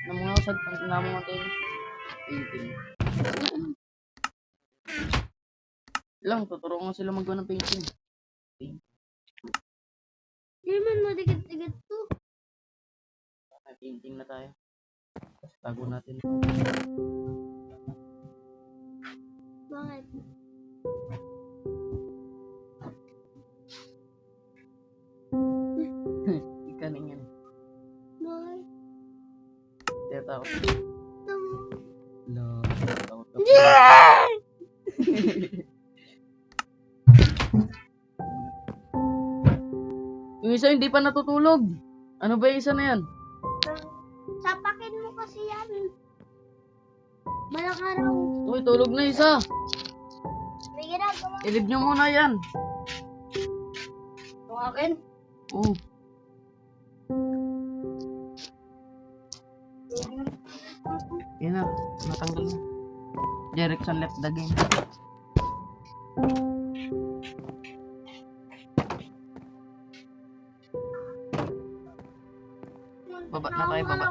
Namungasag pang namungatay. Painting. Lang, tuturuan sila magawa ng painting. Hindi man madikit-dikit to. Painting na tayo. Tapos tago natin. Bakit? Ikanin yan. Bakit? Kaya tao. Tama. Lo, takot ka. Yung isa hindi pa natutulog. Ano ba yung isa na yan? Sapakin mo kasi yan. Balang araw. Uy, tulog na isa. May ginagawa. Ilib nyo muna yan. Itong akin? Oo. Yan na, natanggal na. Jerickson left the game. Baba na tayo, baba.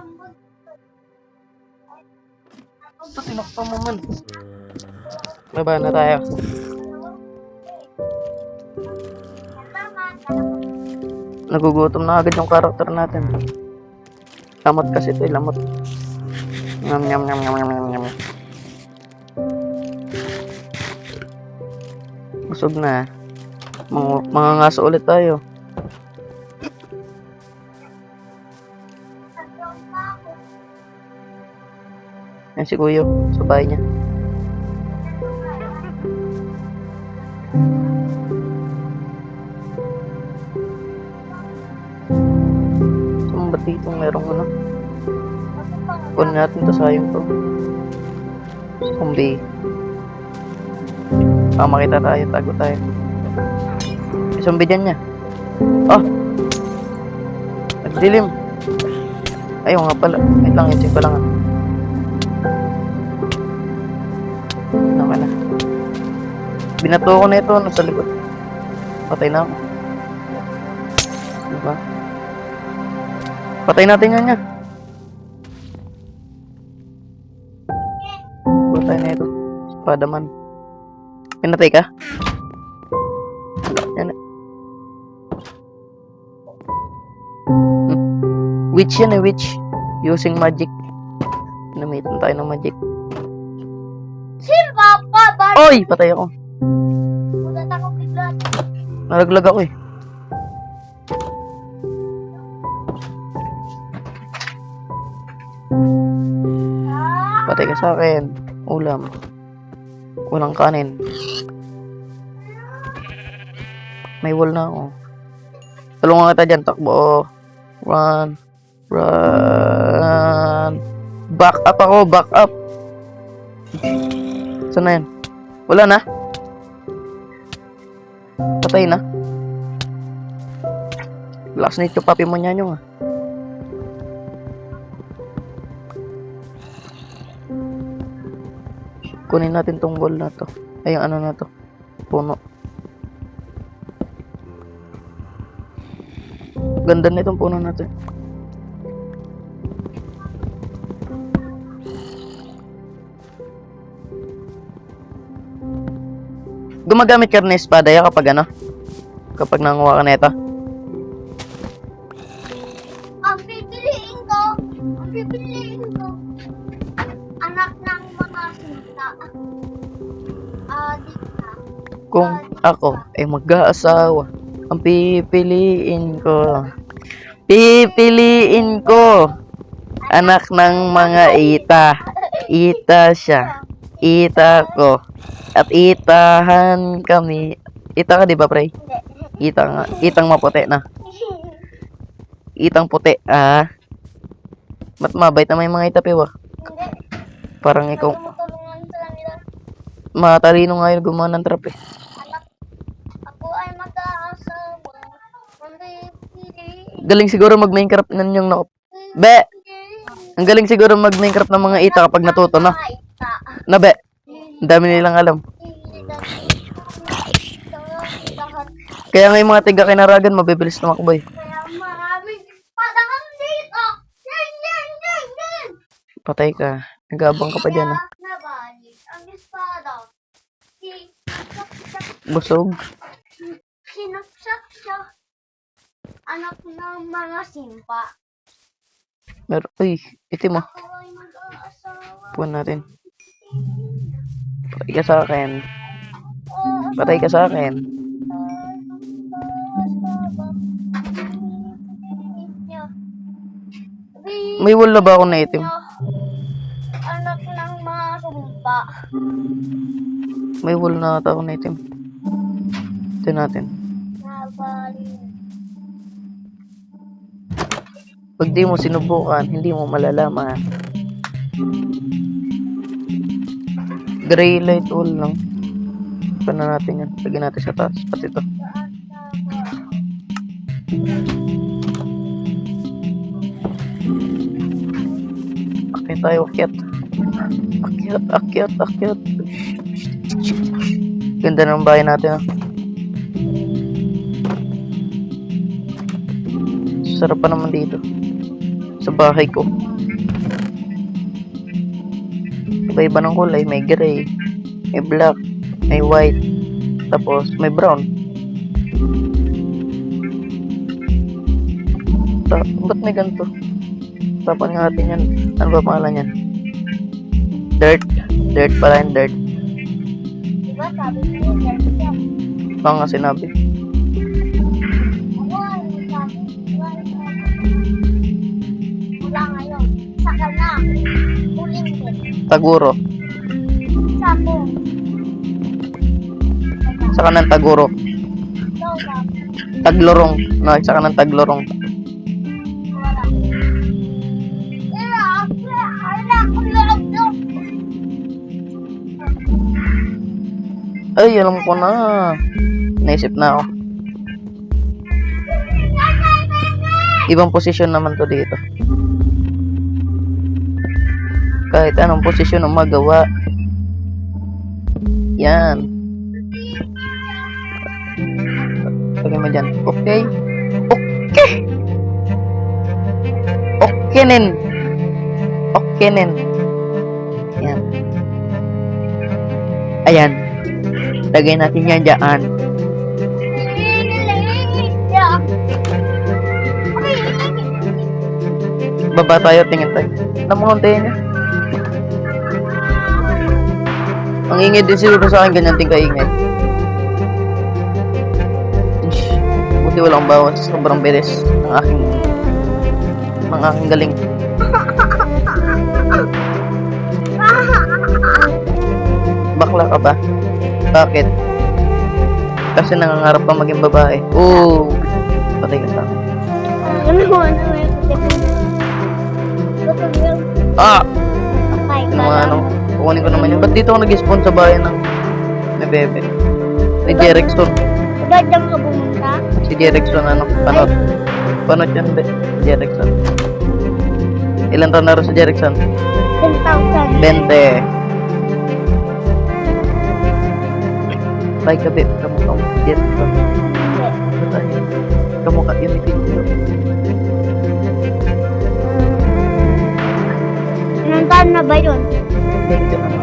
Ito, tinakpan mo man. Baba na tayo. Nagugutom na agad yung karakter natin. Lamot kasi ito, lamot. Nyam nyam nyam nyam nyam nyam. Busog na. Mga ngaso ulit tayo. Yan si Kuyo, sa bahay niya. Ba't dito merong ano? Kunin natin to, sayang to. Zombie. Makita tayo, tago tayo. May zombie dyan niya. Oh! Nagdilim. Ayaw nga pala. Wait lang, i-check ko lang. Ano na. Binato ko na ito, nasa likod. Patay na ako. Ano ba? Patay natin yan niya. Patay na ito. Spadaman. Pinatay ka? Yan. Witch yan eh, witch. Using magic. Namitan tayo ng magic. Si Papa, bakit? Oy! Patay ako. Ulat ako bigla. Nalaglag ako eh. Patay ka sa akin. Ulam. Walang kanin. May wall na ako. Tulungan kita dyan. Takbo. Run. Run. Back up ako. Back up. Saan na yan? Wala na. Patay na. Last night yung papi mo niya nyo ah. Kunin natin tong wall na to. Ay, yung ano na to. Puno. Ganda nitong puno na to. Gumagamit ka rin ng espada ya kapag ano? Kapag nanguha ka na ito. Ang pipiliin ko, anak ng mga sinta. Dita. Kung ako ay mag-aasawa, ang pipiliin ko, anak ng mga ita. Ita siya. Ita ko. At itahan kami. Ita ka diba, pre? Hindi. Ita nga. Itang maputi na. Itang puti. Ba't mabait na may mga itapiwa? Hindi. Parang ikaw. Tumutulungan sila nila. Matalino nga yun gumawa ng trap eh. Anak, ako ay mag-aasawa. Ang pipiliin. Galing siguro mag-Minecraft nan yung nakop. Be! Ang galing siguro mag-Minecraft ng mga ita kapag natuto na. Na be? Ang dami nilang alam. Kaya nga yung mga tiga kinaragan, mabibilis tumakbo eh. Kaya maraming padang dito. Yan, yan, yan, yan. Patay ka. Nagabang ka pa dyan, ah. Kaya nabalik ang espada. Busog. Sinaksak siya. Anak ng mga simpa. Uy, itim mo. Ako ay mag-aasawa. Puwan natin. Patay ka sa akin. Patay ka sa akin. May wall na ba ako na itim? Anak ng mga sumpa. May wall na ata ako na itim. Ito natin. Nabalik. Pag di mo sinubukan, hindi mo malalaman. Gray light wall lang. Paano natin yan? Lagyan natin sa taas. Pati ito. Akyat tayo, akyat. Akyat. Ganda ng bahay natin, ah. Sarap pa naman dito. Sa bahay ko. Iba-iba ng kulay. May gray, may black, may white, tapos may brown. Ba't may ganito? Tapan nga natin yan. Ano ba pangalan yan? Dirt. Dirt pala yung dirt. Diba sabi ko dirt siya. Baka nga sinabi. Ako ano sabi? Wala ngayon. Saka na. Uling din. Taguro. Sako. Sa kanan taguro. Ikaw sabi. Taglorong. No, sa kanan taglorong. Wala. Ay, alam ko na. Naisip na ako. Ibang posisyon naman to dito. Kahit anong posisyon ang magawa. Yan. Lagyan mo dyan. Okay. Okay. Okay nin. Okay nin. Yan. Ayan. Lagay natin yan dyan. Baba tayo, tingin tayo. Namuntayin niya. Ang ingay din siguro sa akin, ganyan ting kaingay. Ish, buti walang bawas. Sobrang bilis ng aking galing. Bakla ka ba? Bakit? Kasi nangangarap ka maging babae. Oo. Patay ka sa akin. Ah! Yung mga ano, kukunin ko naman yun. Ba't dito ako nag-spawn sa bayan ng bebe? Si Jerickson. Dadang ka pumunta? Si Jerickson, ano? Panot. Panot yan, be. Jerickson. Ilan taon na rin si Jerickson? 10,000. 20. Bye ka, be. Kamukha mo. Jerickson. Kamukha yun ni Video. Ilang taon na ba yun? Thank you naman.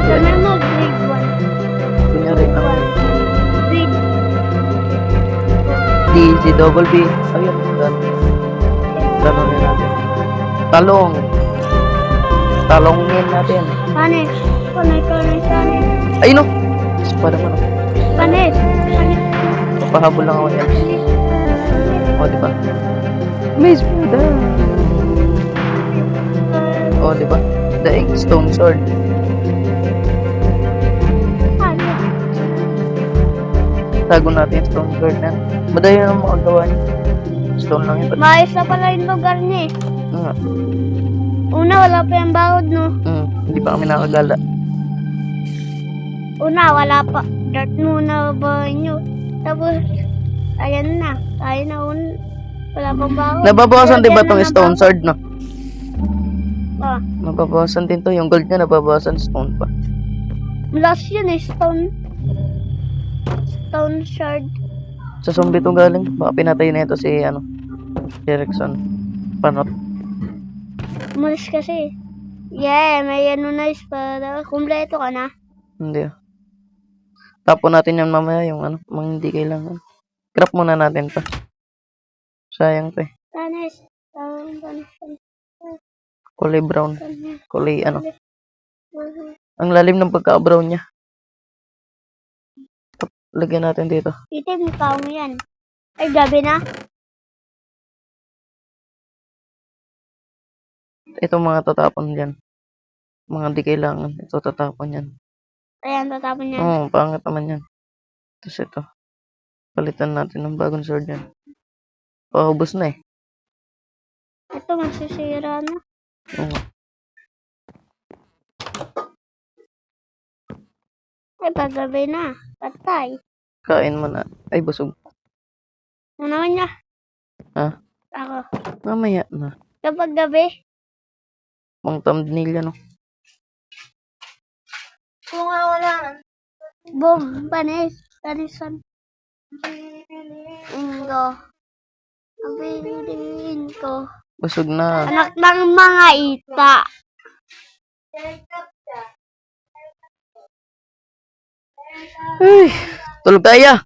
Sana mo, grade Kunyari lang. 1. Grade DZ double B. Ayun, talongin natin. Talongin natin. Panis. Panis. Ayun o! Espada mo no. Panis. Pahabol lang ako yan. O, diba? May espada! O, diba? Daig stone sword. Tago natin yung stone sword na. Madali na makagawa niya. Stone lang yun. Maayos na pala yung lugar niya eh. Nga. Una, wala pa yung bakod, no? Hindi pa kami nakagala. Una, wala pa. Dirt muna ba nyo? Tapos, ayan na. Tayo na una. Wala pang bakod. Nababawasan din ba Lagyan tong na ng stone bakod. sword, no? Ah, Nababawasan din to. Yung gold niya nababawasan stone pa. last yun eh, stone. Stone shard. Sa zombie to galing. Baka pinatay na ito si, Jerickson. Panot. Umalis kasi. Yeah, may ano na para kumpleto ka na. Hindi ah. Tapon natin yan mamaya yung ano, mga hindi kailangan. Scrap muna natin pa. Sayang to eh. Tanis. Kulay brown. Kulay ano. Ang lalim ng pagka-brown niya. Lagyan natin dito. Itim, ikaw mo yan. Ay, gabi na. Ito mga tatapon dyan. Mga di kailangan. Ito tatapon yan. Ayan, tatapon yan. Oo, pangit naman yan. Tapos ito. Palitan natin ng bagong sword yan. Paubos na eh. Ito, masisira na. Oo. Ay, paggabi na. Patay. Kain mo na. Ay, busog. Ano naman niya? Ha? Ako. Mamaya na. Kapag gabi. Pang thumbnail yan oh. Kung wala. Boom, panis. Panisan. Ingo. Abilin ko. Busog na. Anak ng mga ita. Ay, tulog tayo.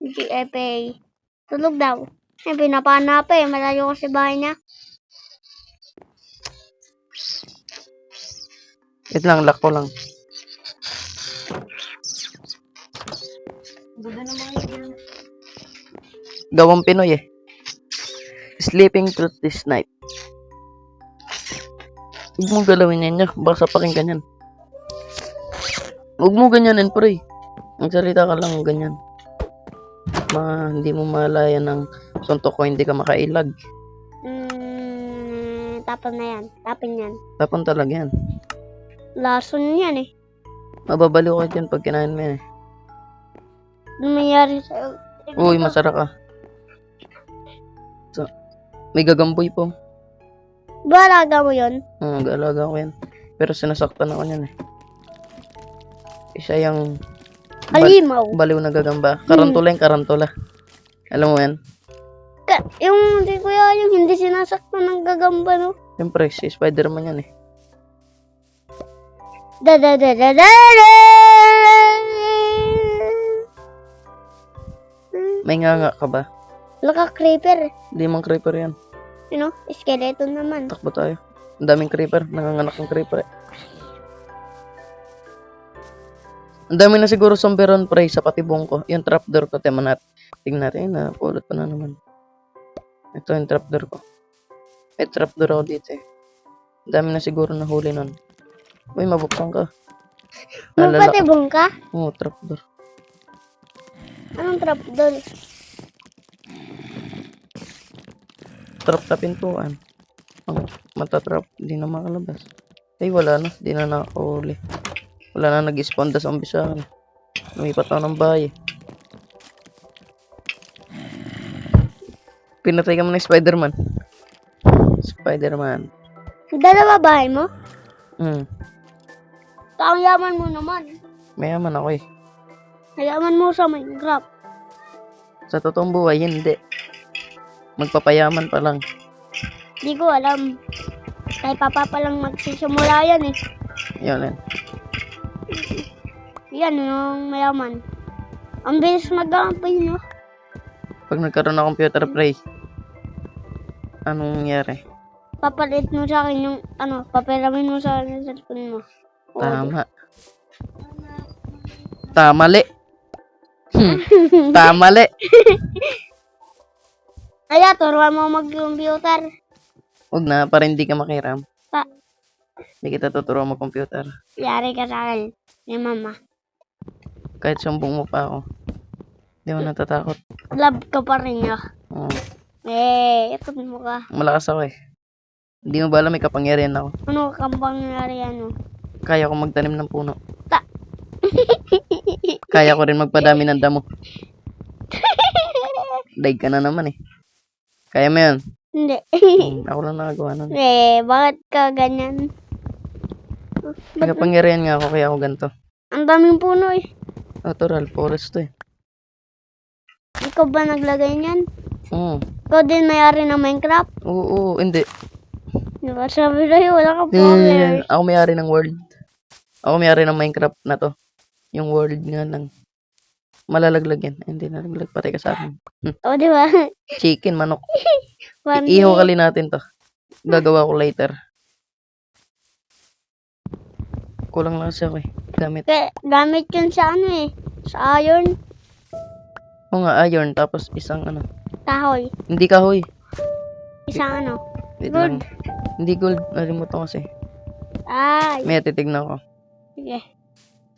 GFA. Tulog daw. Eh, pinapanap eh. Malayo ko sa bahay niya. Wait lang, lock ko lang. Gawang Pinoy eh. Sleeping truth this night. Huwag mo galawin yan niya. Baka pakinggan yan. Huwag mo ganyanin, pre. Magsalita ka lang ganyan. Hindi mo malaya ng suntok ko, hindi ka makailag. Tapon na yan. Tapon yan. Tapon talaga yan. Lason yan eh. Mababaliw ka dyan pag kinain mo yan eh. Ano nangyari sa'yo? Uy, masarap ka. So, may gagamboy po. Balaga mo yun? Galaga ko yan. Pero sinasaktan ako yan eh. Isa yung Alimaw. baliw na gagamba. Karantula yung karantula. Alam mo yan? Yung hindi ko yung hindi sinasaktan ng gagamba no? Siyempre, si Spider-Man yan eh. Da da da da da da. May nganga ka ba? Laka creeper. Hindi mang creeper yan. You know, skeleton naman. Takbo tayo. Ang daming creeper. Nanganganak ng creeper eh. Ang dami na siguro somberon pre sa patibong ko. Yung trapdoor ko, tema natin. Tingnan natin na, pulot pa na naman. Ito yung trapdoor ko. May trapdoor ako dito eh. Ang dami na siguro nahuli nun. Uy, mabuksan ka. Magpatibong ka? Oo, trapdoor. Anong trap doon? Trap na pintuan. Ang matatrap, di na makalabas. Ay, wala na. Di na nakahuli. Wala na nag-spawn da zombie sa akin. Lumipat ako ng bahay. Pinatay ka mo ng Spider-Man. Spider-Man. Dalawa bahay mo? Ang yaman mo naman. Mayaman ako eh. Yaman mo sa Minecraft. Sa totoong buhay, hindi. Magpapayaman pa lang. Di ko alam. Kay papa pa lang magsisimula yan eh. Yun yan. Yan yung mayaman. Ang bilis mag-ampay no? Pag nagkaroon ng computer play, anong nangyari? Papalit mo sa akin yung papiramin mo sa akin yung cellphone mo. Tama. Tamali. Tamali. Kaya, turuan mo mag-computer. Huwag na, para hindi ka makiram. Pa. Hindi kita tuturo mag-computer. Yari ka sa akin. Ni mama. Kahit sumbong mo pa ako. Hindi mo natatakot. Love ka pa rin niya. Oo. Ito mo ka. Malakas ako eh. Hindi mo ba alam may kapangyarihan ako? Ano kang pangyari ano? Kaya ko magtanim ng puno. Kaya ko rin magpadami ng damo. Daig ka na naman eh. Kaya mo yun? Hindi. Ako lang nakagawa nun. Bakit ka ganyan? May kapangyarihan nga ako kaya ako ganito. Ang daming puno eh. Natural, forest to eh. Ikaw ba naglagay niyan? Ikaw din may-ari ng Minecraft? Oo, hindi. Diba sabi sa'yo, wala kang Eh, followers. ako may-ari ng world. Ako may-ari ng Minecraft na to. Yung world nga lang. Malalaglag yan. Hindi nalaglag. Patay ka sa akin. O, diba? Chicken, manok. One Ihukali natin to. Gagawa ko later. Kulang lang kasi ako eh. Gamit. Gamit yun sa ano eh. Sa iron. O nga, iron. Tapos isang ano. Kahoy. Hindi kahoy. Isang ano. Wait Gold. lang. Hindi gold. Nalimutan ko kasi. Ay. May titignan ko. Sige.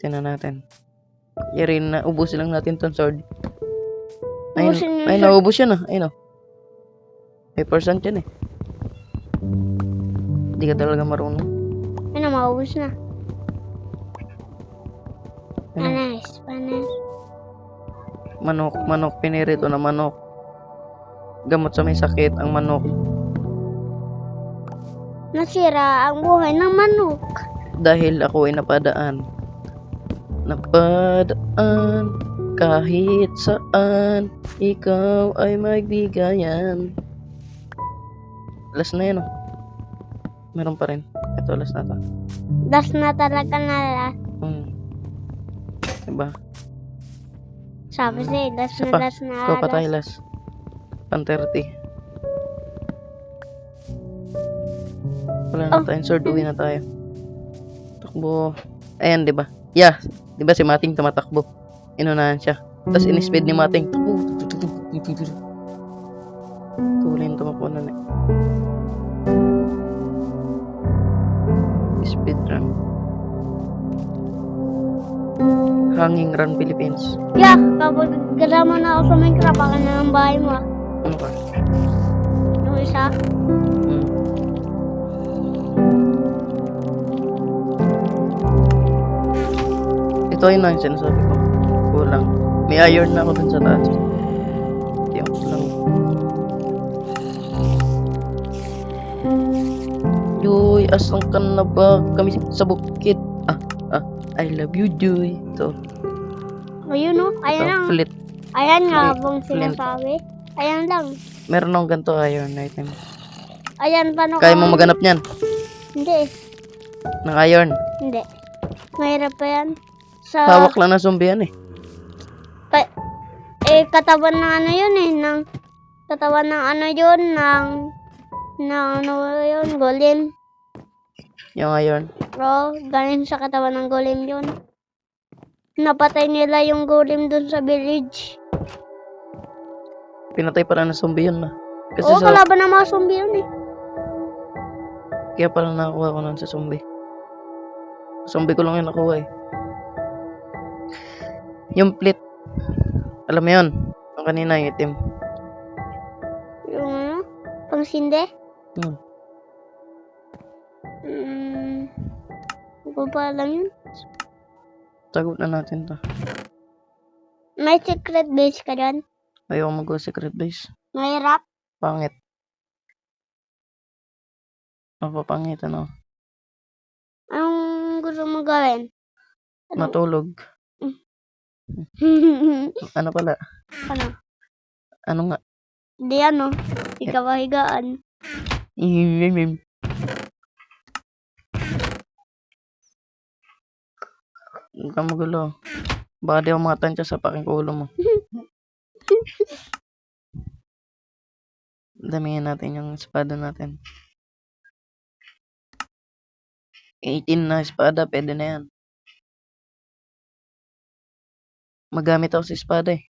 Tingnan natin. Yarin na. Ubusin lang natin tong sword. Ubusin yung Ay, sword. naubos yan ah. Ayun oh. May percent yan eh. Hindi ka talaga marunong. Ano, maubos na. Ano? Panis. Manok. Pinirito na manok. Gamot sa may sakit ang manok. Nasira ang buhay ng manok. Dahil ako ay napadaan. Napadaan. Kahit saan. Ikaw ay magbigayan. Last na yan oh. Meron pa rin. Ito last na to. Das na talaga na last. Diba? Sabi sa'yo, das Isa na pa. das na Ikaw pa tayo last. last. Pan 30. Wala na Oh. tayong sword. Uwi na tayo. Takbo. Ayan, diba? Yeah. Diba si Mating tumatakbo? Inunahan siya. Tapos in-speed ni Mating. Tuloy tumakbo na eh. Speed run. Hanging Run Philippines. Yeah, kapag kasama na ako sa Minecraft, baka na ng bahay mo. Ah. Ano ka? Yung isa. Hmm. Ito yun na yung sinasabi ko. Kulang. May iron na ako dun sa taas. Yung kulang. Joy, asang ka na ba? Kami sa bukid. I love you, Joy. Ito. Ayun o, ayan lang. Flit. Ayan nga Flint. bang sinasabi. Ayan lang. Meron akong ganito iron item. Ayan, paano Kaya mo maganap niyan? Hindi, Ng iron. hindi. Mahirap pa yan. Sa, Hawak lang na zombie yan eh. katawan ng ano yun eh, katawan ng ano yun, ano yun, golem. Yung iron. Bro, galing sa katawan ng golem yun. Napatay nila yung golem dun sa village. Pinatay pala ng zombie yun na. Kasi Oo, kalaban ng mga zombie yun eh. Kaya pala nakakuha ko nun sa zombie. Zombie ko lang yung nakuha eh. Yung plit. Alam mo yun? Ang kanina yung itim. Yung ano, pangsinde. Hindi ko pa alam yun. Tagot na natin to. May secret base ka dyan? Ayaw mag-go secret base. Mahirap? Pangit. Mapapangit ano. Anong gusto mo gawin? Matulog. Ano pala? Ano? Ano nga? Di ano, ikaw-higaan. Huwag kang magulo. Baka di ako makatansya sa paking ulo mo. Damihan natin yung espada natin. 18 na espada, pwede na yan. Magamit ako sa espada eh.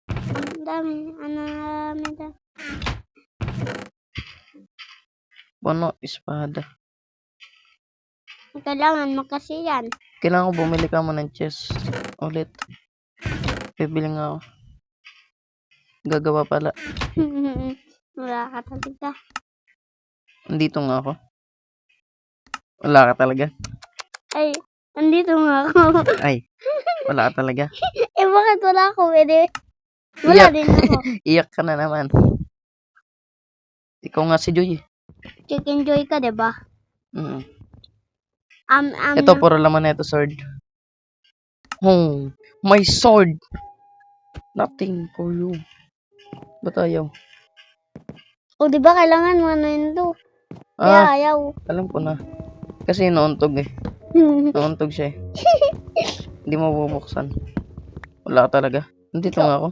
Ang dami, dami. Puno, espada. Kailangan mo kasi yan. Kailangan ko bumili ka mo ng chest ulit. Bibili nga ako. Gagawa pala. Wala ka talaga. Andito nga ako. Wala ka talaga. Ay, andito nga ako. Ay, wala ka talaga. Bakit wala ako? Wala Iyak. din ako. Iyak ka na naman. Ikaw nga si Joy. Chicken joy ka, diba? Ito, puro laman na ito, sword. Oh, my sword. Nothing for you. Ba't ayaw? O, di ba kailangan mo ano yun to? Kaya Ah, ayaw. alam ko na. Kasi nauntog eh. Nauntog siya eh. Hindi mo bubuksan. Wala ka talaga. Nandito nga ako.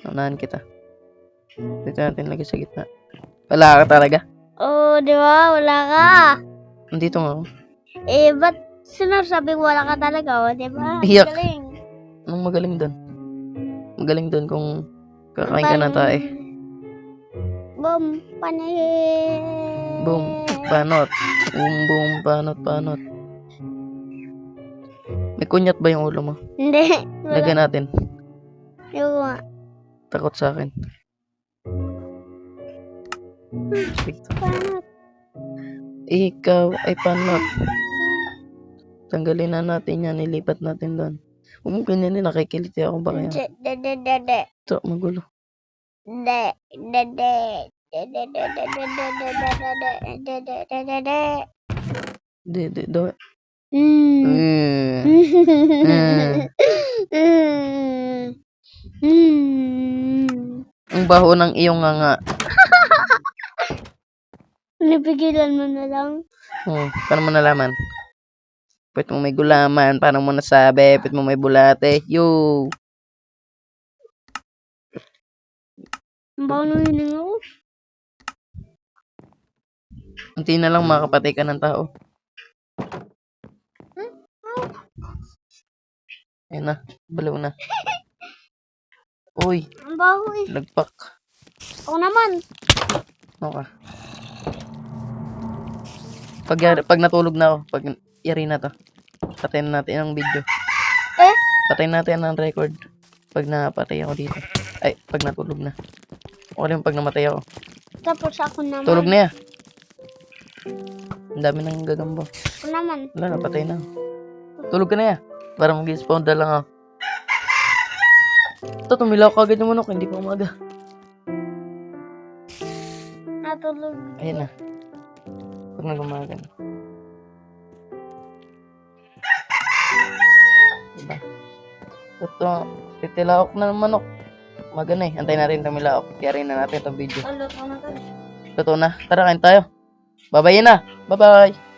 Unahan kita. Dito natin lagay sa gitna. Wala ka talaga. Oh, di ba? Wala ka. Nandito nga ako. Eh, ba't sinasabi wala ka talaga? O, di ba? Iyak. Galing. Anong magaling doon? Magaling doon kung kakain ka ng tae. Boom, panay. Boom, panot. Boom, panot. May kunyat ba yung ulo mo? Hindi. Lagyan natin. Yung nga. Takot sa akin. Dito. Panat. Ikaw ay panot. Tanggalin na natin yan. Ilipat natin doon. Huwag mo ganyan, nakikiliti ako ba kaya? De. Ito, magulo. De. Do. Ang baho ng iyong nga. Napigilan mo na lang. Paano mo nalaman? Pwede mo may gulaman. Paano mo nasabi? Pwede mo may bulate. Yo! Ang baho ng hininga ko. Unti na lang makapatay ka ng tao. Ayun na. Balaw na. Uy, Ang baho eh. lagpak. Ako naman. Okay. Pag natulog na ako, pag yari na to, patayin natin ang video. Eh? Patayin natin ang record. Pag napatay ako dito. Ay, pag natulog na. Okay lang pag namatay ako. Tapos ako naman. Tulog na yan. Ang dami nang gagambo. Ako naman. Wala, napatay na. Tulog ka na yan. Para mag-spawn na lang ako. Ito, tumilaw ka agad yung manok. Hindi pa umaga. Natulog. Ayun na. Pag nag-umaga na. Diba? Ito, titilaok na ng manok. Umaga na eh. Antayin natin tumilaok. Tiyarin na natin itong video. Luto na to. Luto na. Tara, kain tayo. Babayin na. Bye-bye.